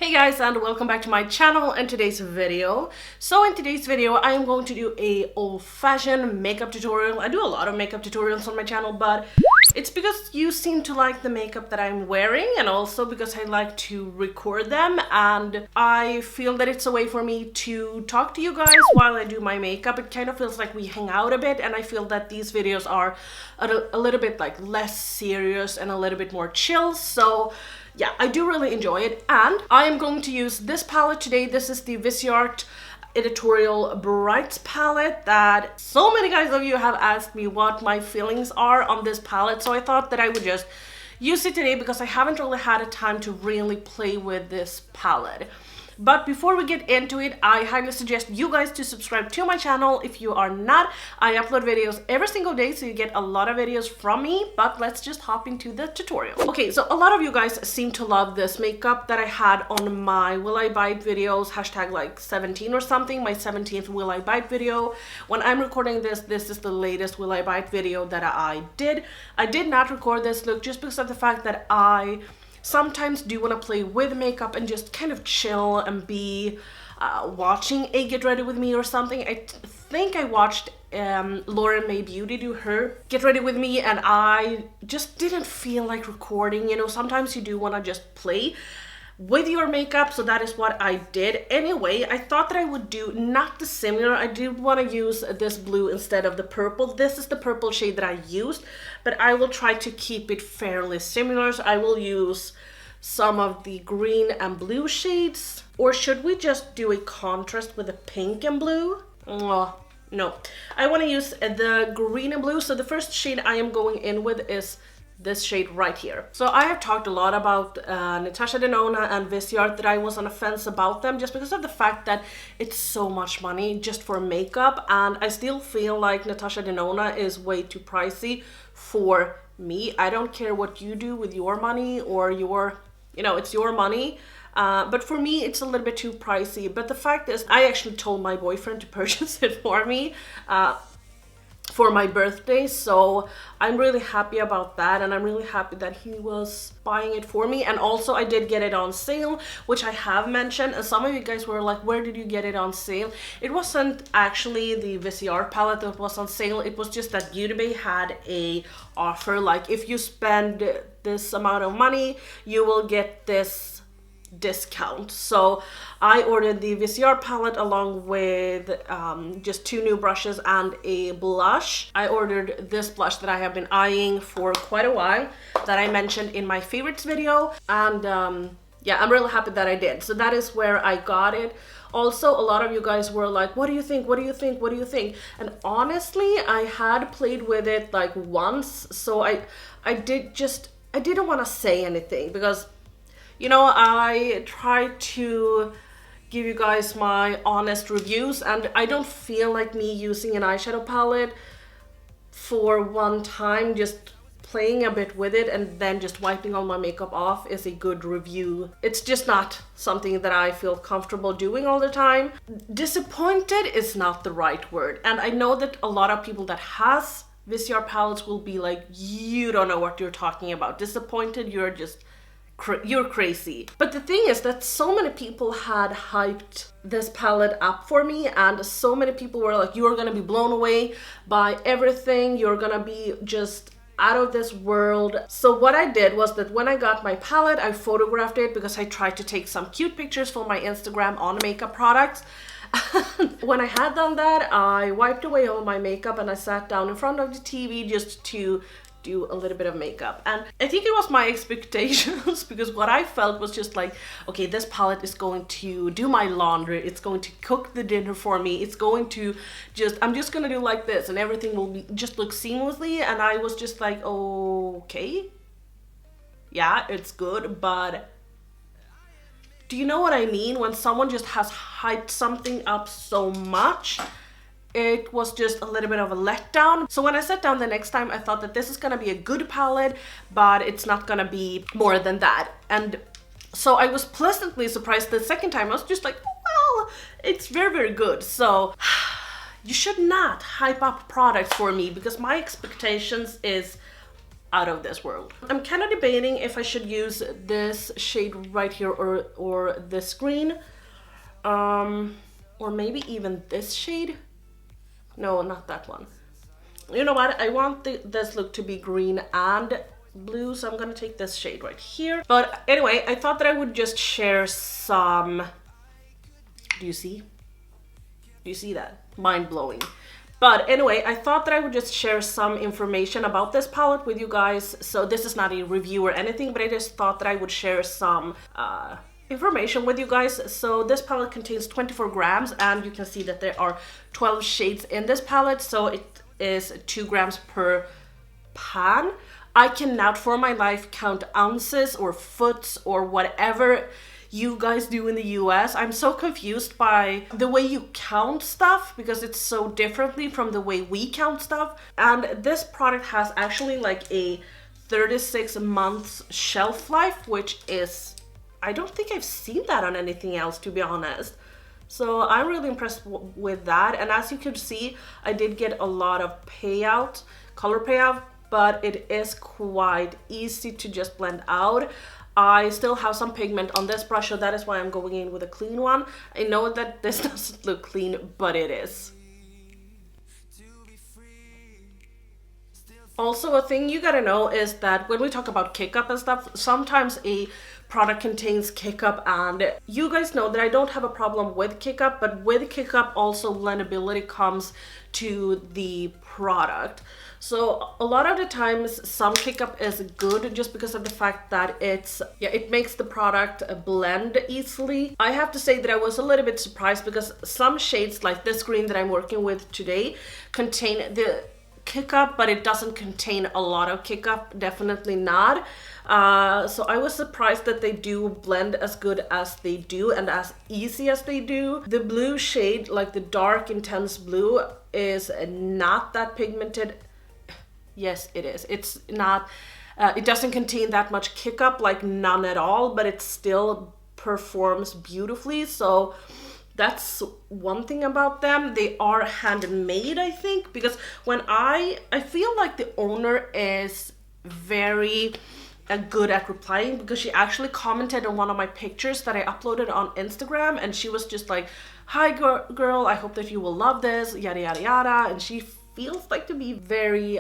Hey guys, and welcome back to my channel and today's video. So in today's video, I am going to do a old-fashioned makeup tutorial. I do a lot of makeup tutorials on my channel, but it's because you seem to like the makeup that I'm wearing and also because I like to record them, and I feel that it's a way for me to talk to you guys while I do my makeup. It kind of feels like we hang out a bit, and I feel that these videos are a little bit like less serious and a little bit more chill. So yeah, I do really enjoy it, and I am going to use this palette today. This is the Viseart Editorial Brights palette that so many guys of you have asked me what my feelings are on this palette, so I thought that I would just use it today because I haven't really had a time to really play with this palette. But before we get into it, I highly suggest you guys to subscribe to my channel if you are not. I upload videos every single day, so you get a lot of videos from me, but let's just hop into the tutorial. Okay, so a lot of you guys seem to love this makeup that I had on my Will I Bite videos, hashtag like 17 or something, my 17th Will I Bite video. When I'm recording this, this is the latest Will I Bite video that I did. I did not record this look just because of the fact that I sometimes do want to play with makeup and just kind of chill and be watching a Get Ready With Me or something. I think I watched Lauren May Beauty do her Get Ready With Me, and I just didn't feel like recording. You know, sometimes you do want to just play with your makeup, so that is what I did. Anyway, I thought that I would do not the similar. I did want to use this blue instead of the purple. This is the purple shade that I used, but I will try to keep it fairly similar. So I will use some of the green and blue shades. Or should we just do a contrast with the pink and blue? Oh, no. I want to use the green and blue. So the first shade I am going in with is this shade right here. So I have talked a lot about Natasha Denona and Viseart, that I was on a fence about them just because of the fact that it's so much money just for makeup, and I still feel like Natasha Denona is way too pricey for me. I don't care what you do with your money or your, you know, it's your money. But for me, it's a little bit too pricey. But the fact is, I actually told my boyfriend to purchase it for me for my birthday, so I'm really happy about that, and I'm really happy that he was buying it for me. And also I did get it on sale, which I have mentioned, and some of you guys were like, where did you get it on sale? It wasn't actually the Viseart palette that was on sale. It was just that Beauty Bay had a offer, like if you spend this amount of money you will get this discount. So I ordered the Viseart palette along with just 2 new brushes and a blush. I ordered this blush that I have been eyeing for quite a while, that I mentioned in my favorites video, and yeah, I'm really happy that I did. So that is where I got it. Also, a lot of you guys were like, what do you think? What do you think? What do you think? And honestly, I had played with it like once, so I didn't want to say anything because, you know, I try to give you guys my honest reviews, and I don't feel like me using an eyeshadow palette for one time, just playing a bit with it and then just wiping all my makeup off is a good review. It's just not something that I feel comfortable doing all the time. Disappointed is not the right word, and I know that a lot of people that has Viseart palettes will be like, you don't know what you're talking about. Disappointed, you're crazy. But the thing is that so many people had hyped this palette up for me, and so many people were like, you're gonna be blown away by everything, you're gonna be just out of this world. So what I did was that when I got my palette, I photographed it because I tried to take some cute pictures for my Instagram on makeup products. When I had done that, I wiped away all my makeup and I sat down in front of the TV just to do a little bit of makeup. And I think it was my expectations because what I felt was just like, okay, this palette is going to do my laundry, it's going to cook the dinner for me, it's going to I'm just gonna do like this and everything will just look seamlessly. And I was just like, okay, yeah, it's good, but do you know what I mean? When someone just has hyped something up so much, it was just a little bit of a letdown. So when I sat down the next time, I thought that this is gonna be a good palette, but it's not gonna be more than that. And so I was pleasantly surprised the second time. I was just like, well, it's very, very good. So you should not hype up products for me because my expectations is out of this world. I'm kind of debating if I should use this shade right here or this green, or maybe even this shade. No, not that one. You know what? I want this look to be green and blue, so I'm gonna take this shade right here. But anyway, I thought that I would just share some. Do you see? Do you see that? Mind-blowing. But anyway, I thought that I would just share some information about this palette with you guys. So this is not a review or anything, but I just thought that I would share some information with you guys. So this palette contains 24 grams, and you can see that there are 12 shades in this palette. So it is 2 grams per pan. I cannot for my life count ounces or foots or whatever you guys do in the US. I'm so confused by the way you count stuff because it's so differently from the way we count stuff. And this product has actually like a 36 months shelf life, which is, I don't think I've seen that on anything else, to be honest. So I'm really impressed with that. And as you can see, I did get a lot of color payout, but it is quite easy to just blend out. I still have some pigment on this brush, so that is why I'm going in with a clean one. I know that this doesn't look clean, but it is. Also, a thing you gotta know is that when we talk about kick-up and stuff, sometimes a product contains kick-up, and you guys know that I don't have a problem with kick-up, but with kick-up also blendability comes to the product. So a lot of the times some kick-up is good just because of the fact that it makes the product blend easily. I have to say that I was a little bit surprised because some shades like this green that I'm working with today contain the kick-up, but it doesn't contain a lot of kick-up, definitely not. So I was surprised that they do blend as good as they do and as easy as they do. The blue shade, like the dark intense blue, is not that pigmented. Yes, it is. It's not, it doesn't contain that much kick-up, like none at all, but it still performs beautifully. So that's one thing about them. They are handmade, I think, because when I feel like the owner is very good at replying, because she actually commented on one of my pictures that I uploaded on Instagram, and she was just like, "Hi girl, I hope that you will love this, yada yada yada," and she feels like to be very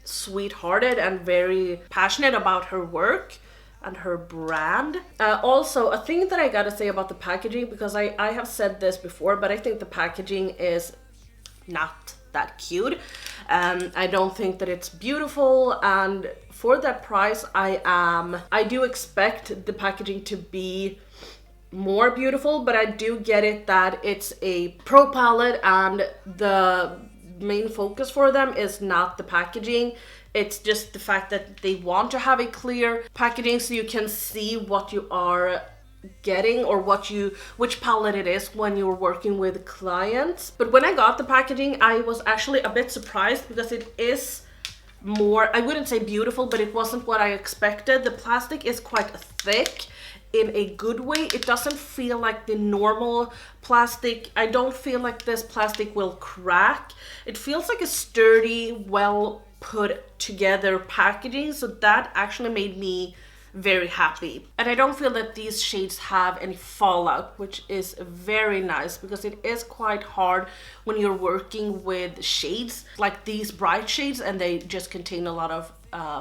sweethearted and very passionate about her work and her brand. Also, a thing that I gotta say about the packaging, because I have said this before, but I think the packaging is not that cute. I don't think that it's beautiful, and for that price I do expect the packaging to be more beautiful, but I do get it that it's a pro palette and the main focus for them is not the packaging. It's just the fact that they want to have a clear packaging so you can see what you are getting or which palette it is when you're working with clients. But when I got the packaging, I was actually a bit surprised because it is more, I wouldn't say beautiful, but it wasn't what I expected. The plastic is quite thick in a good way. It doesn't feel like the normal plastic. I don't feel like this plastic will crack. It feels like a sturdy, well put together packaging, so that actually made me very happy. And I don't feel that these shades have any fallout, which is very nice, because it is quite hard when you're working with shades like these bright shades and they just contain a lot of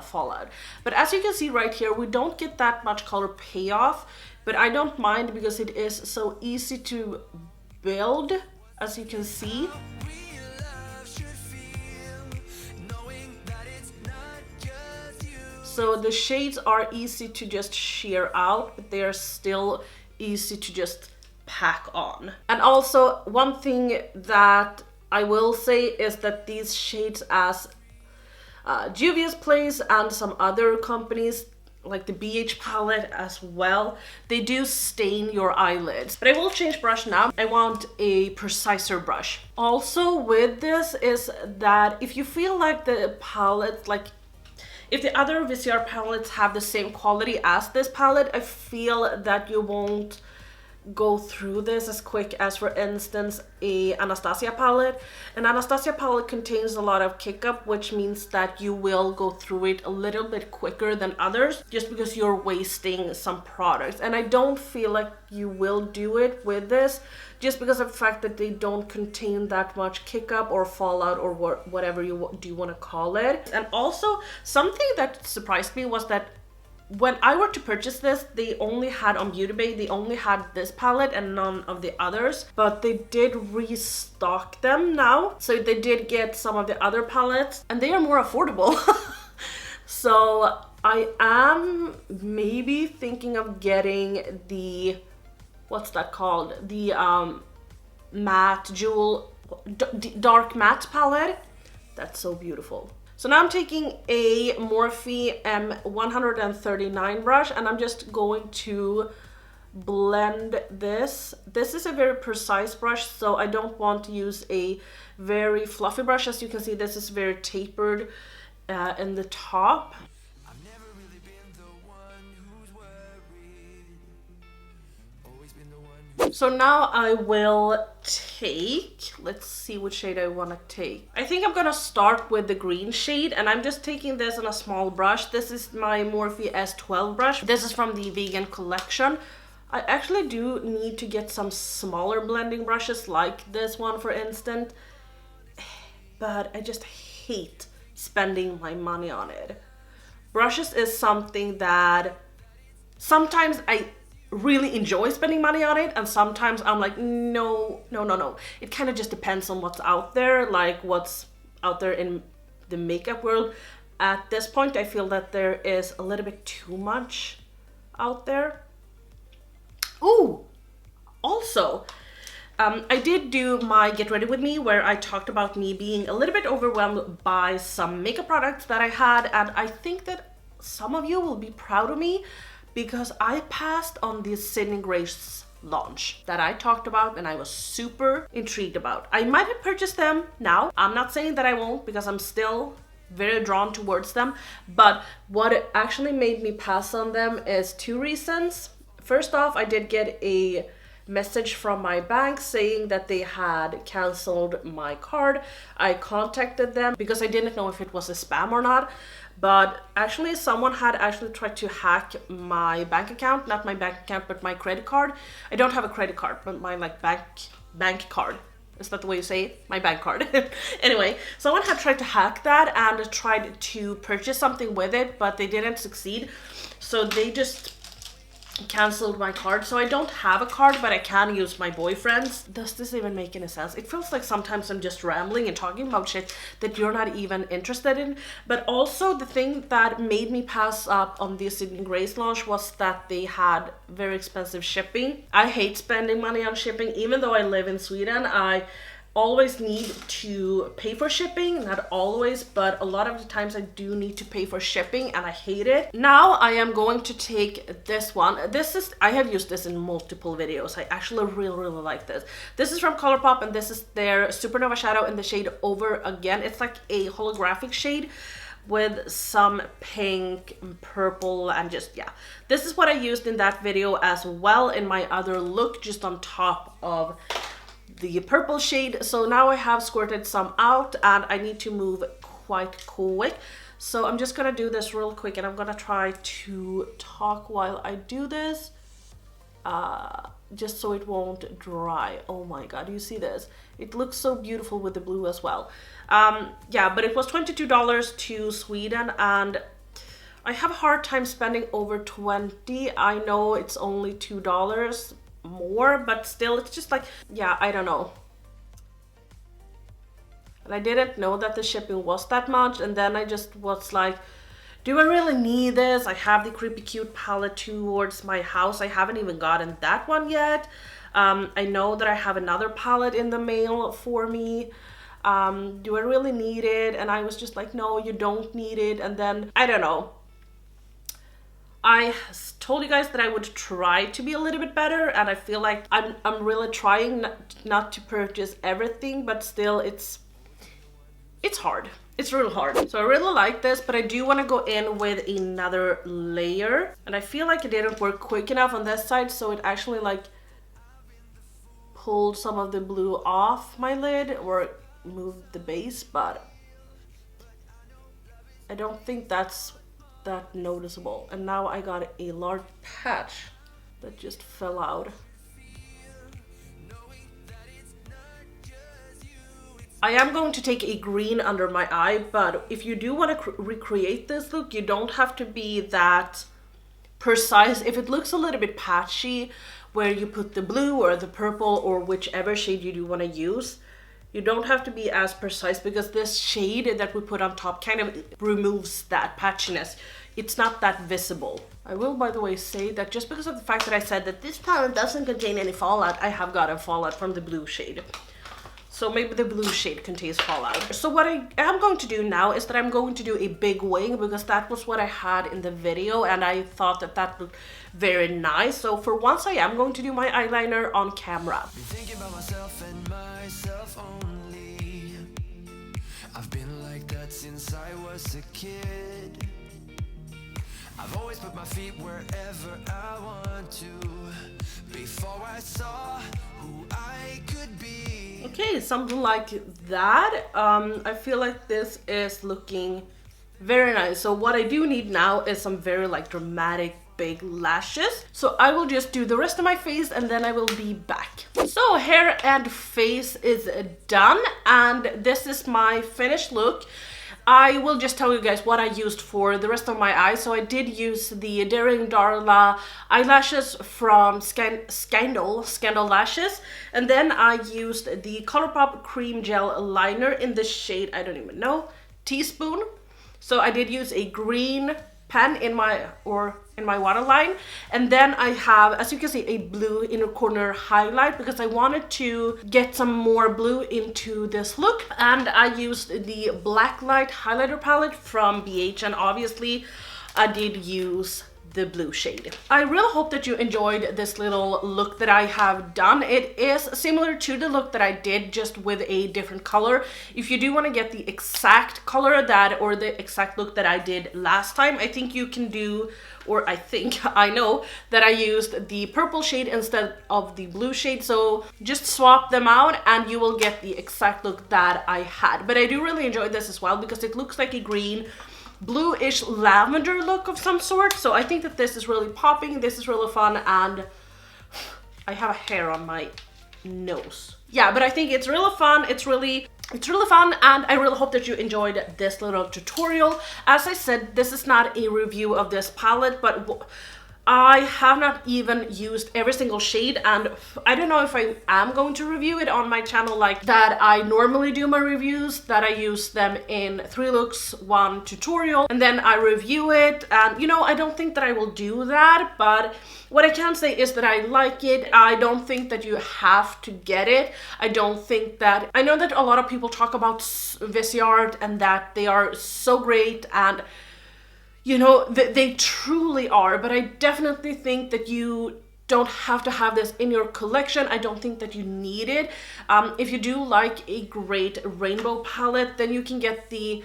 fallout. But as you can see right here, we don't get that much color payoff, but I don't mind because it is so easy to build, as you can see. So the shades are easy to just sheer out, but they are still easy to just pack on. And also one thing that I will say is that these shades, as Juvia's Place and some other companies like the BH palette as well, they do stain your eyelids. But I will change brush now. I want a preciser brush. Also with this is that if you feel like the palette, like if the other Viseart palettes have the same quality as this palette, I feel that you won't go through this as quick as, for instance, a Anastasia palette. An Anastasia palette contains a lot of kick-up, which means that you will go through it a little bit quicker than others, just because you're wasting some products. And I don't feel like you will do it with this, just because of the fact that they don't contain that much kick-up or fallout or whatever you do want to call it. And also, something that surprised me was that when I were to purchase this, they only had on Beauty Bay, they only had this palette and none of the others, but they did restock them now. So they did get some of the other palettes and they are more affordable. So I am maybe thinking of getting the, what's that called? The matte jewel, dark matte palette. That's so beautiful. So now I'm taking a Morphe M139 brush and I'm just going to blend this. This is a very precise brush, so I don't want to use a very fluffy brush. As you can see, this is very tapered in the top. So now I will take, let's see which shade I want to take. I think I'm gonna start with the green shade, and I'm just taking this on a small brush. This is my Morphe S12 brush. This is from the vegan collection. I actually do need to get some smaller blending brushes like this one, for instance, but I just hate spending my money on it. Brushes is something that sometimes I really enjoy spending money on it, and sometimes I'm like, no. It kind of just depends on what's out there, like what's out there in the makeup world. At this point, I feel that there is a little bit too much out there. Ooh, also, I did do my Get Ready With Me, where I talked about me being a little bit overwhelmed by some makeup products that I had, and I think that some of you will be proud of me, because I passed on the Sydney Grace launch that I talked about and I was super intrigued about. I might have purchased them now. I'm not saying that I won't, because I'm still very drawn towards them. But what actually made me pass on them is two reasons. First off, I did get a message from my bank saying that they had canceled my card. I contacted them because I didn't know if it was a spam or not. But actually someone had actually tried to hack my bank account, not my bank account, but my credit card. I don't have a credit card, but my like bank card. Is that the way you say it? My bank card. Anyway, someone had tried to hack that and tried to purchase something with it, but they didn't succeed. So they just canceled my card. So I don't have a card, but I can use my boyfriend's. Does this even make any sense? It feels like sometimes I'm just rambling and talking about shit that you're not even interested in. But also the thing that made me pass up on the Sydney Grace launch was that they had very expensive shipping. I hate spending money on shipping. Even though I live in Sweden, I always need to pay for shipping. Not always, but a lot of the times I do need to pay for shipping and I hate it. Now I am going to take this one. I have used this in multiple videos. I actually really like this. This is from Colourpop and this is their Supernova shadow in the shade Over Again. It's like a holographic shade with some pink, purple, and just, yeah. This is what I used in that video as well in my other look, just on top of the purple shade. So now I have squirted some out and I need to move quite quick. So I'm just gonna do this real quick and I'm gonna try to talk while I do this, just so it won't dry. Oh my god, you see this? It looks so beautiful with the blue as well. Yeah, but it was $22 to Sweden and I have a hard time spending over 20. I know it's only $2 more, but still it's just like, yeah, I don't know. And I didn't know that the shipping was that much, and then I just was like, do I really need this? I have the Creepy Cute palette towards my house. I haven't even gotten that one yet. I know that I have another palette in the mail for me. Do I really need it? And I was just like, no, you don't need it. And then I don't know, I told you guys that I would try to be a little bit better, and I feel like I'm really trying not to purchase everything, but still it's hard. It's real hard. So I really like this, but I do want to go in with another layer, and I feel like it didn't work quick enough on this side, so it actually like pulled some of the blue off my lid or moved the base, but I don't think that's that noticeable. And now I got a large patch that just fell out. I am going to take a green under my eye, but if you do want to recreate this look, you don't have to be that precise. If it looks a little bit patchy, where you put the blue or the purple or whichever shade you do want to use, you don't have to be as precise, because this shade that we put on top kind of removes that patchiness. It's not that visible. I will, by the way, say that just because of the fact that I said that this palette doesn't contain any fallout, I have got a fallout from the blue shade. So maybe the blue shade contains fallout. So what I am going to do now is that I'm going to do a big wing, because that was what I had in the video and I thought that that looked very nice. So for once I am going to do my eyeliner on camera. Thinking about myself and myself only. I've been like that since I was a kid. I've always put my feet wherever I want to. Before I saw who I could be. Okay, something like that. I feel like this is looking very nice. So what I do need now is some very like dramatic big lashes. So I will just do the rest of my face and then I will be back. So hair and face is done, and this is my finished look. I will just tell you guys what I used for the rest of my eyes. So I did use the Daring Darla eyelashes from Scandal Lashes. And then I used the Colourpop Cream Gel Liner in the shade, I don't even know, Teaspoon. So I did use a green pen in my waterline, and then I have, as you can see, a blue inner corner highlight because I wanted to get some more blue into this look. And I used the Blacklight highlighter palette from BH, and obviously I did use the blue shade. I really hope that you enjoyed this little look that I have done. It is similar to the look that I did, just with a different color. If you do want to get the exact color that, or the exact look that I did last time, I think you can do, or I know that I used the purple shade instead of the blue shade. So just swap them out and you will get the exact look that I had. But I do really enjoy this as well because it looks like a green bluish lavender look of some sort. So I think that this is really popping, this is really fun, and I have a hair on my nose. Yeah, but I think it's really fun, it's really fun, and I really hope that you enjoyed this little tutorial. As I said, this is not a review of this palette, but I have not even used every single shade, and I don't know if I am going to review it on my channel like that I normally do my reviews, that I use them in 3 looks, 1 tutorial, and then I review it. And you know, I don't think that I will do that, but what I can say is that I like it. I don't think that you have to get it. I know that a lot of people talk about Viseart and that they are so great, and you know, they truly are, but I definitely think that you don't have to have this in your collection. I don't think that you need it. If you do like a great rainbow palette, then you can get the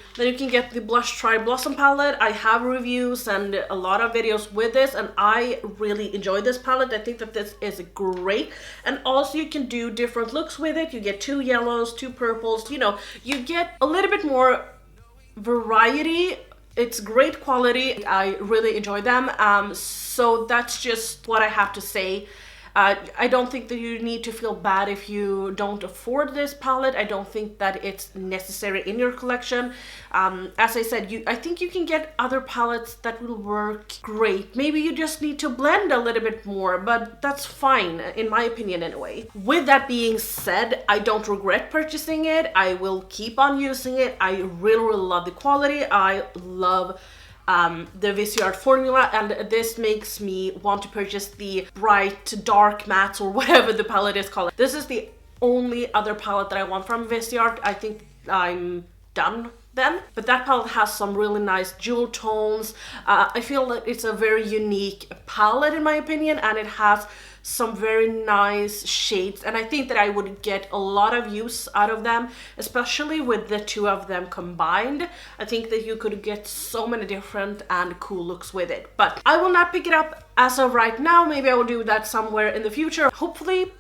Blush Try Blossom palette. I have reviews and a lot of videos with this, and I really enjoy this palette. I think that this is great, and also you can do different looks with it. You get 2 yellows, 2 purples, you know, you get a little bit more variety. It's great quality. I really enjoy them. So that's just what I have to say. I don't think that you need to feel bad if you don't afford this palette. I don't think that it's necessary in your collection. As I said, I think you can get other palettes that will work great. Maybe you just need to blend a little bit more, but that's fine, in my opinion anyway. With that being said, I don't regret purchasing it. I will keep on using it. I really love the quality. I love the Viseart formula, and this makes me want to purchase the bright dark mattes or whatever the palette is called. This is the only other palette that I want from Viseart. I think I'm done then, but that palette has some really nice jewel tones. I feel that it's a very unique palette in my opinion, and it has some very nice shades, and I think that I would get a lot of use out of them, especially with the 2 of them combined. I think that you could get so many different and cool looks with it, but I will not pick it up as of right now. Maybe I will do that somewhere in the future. Hopefully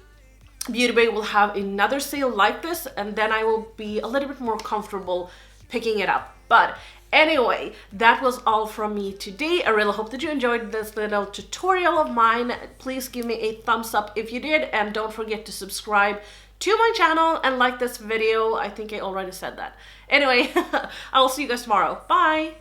Beauty Bay will have another sale like this, and then I will be a little bit more comfortable picking it up. But anyway, that was all from me today. I really hope that you enjoyed this little tutorial of mine. Please give me a thumbs up if you did, and don't forget to subscribe to my channel and like this video. I think I already said that. Anyway, I will see you guys tomorrow. Bye!